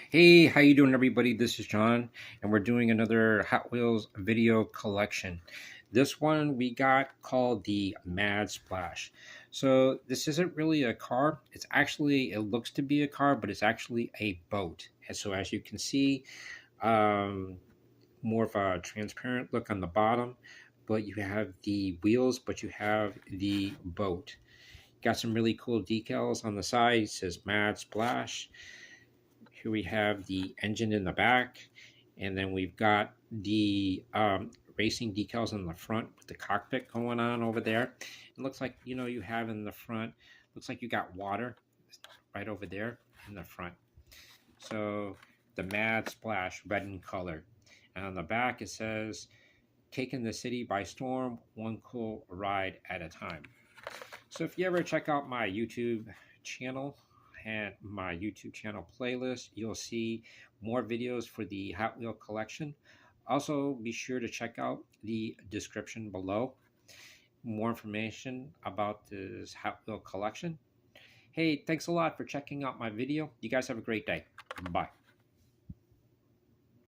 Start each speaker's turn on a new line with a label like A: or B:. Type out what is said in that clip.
A: Hey, how you doing, everybody? This is John, and we're doing another Hot Wheels video collection. This one we got called the Mad Splash. So this isn't really a car. It looks to be a car, but it's actually a boat. And so as you can see, um, more of a transparent look on the bottom, but you have the wheels, but you have the boat. Got some really cool decals on the side. It says Mad Splash. Here we have the engine in the back, and then we've got the racing decals in the front with the cockpit going on over there. It looks like you have in the front. Looks like you got water right over there in the front. So the Mad Splash, red in color, and on the back it says, "Taking the city by storm, one cool ride at a time." So if you ever check out my YouTube channel and my YouTube channel playlist, you'll see more videos for the Hot Wheel collection. Also, be sure to check out the description below. More information about this Hot Wheel collection. Hey, thanks a lot for checking out my video. You guys have a great day. Bye.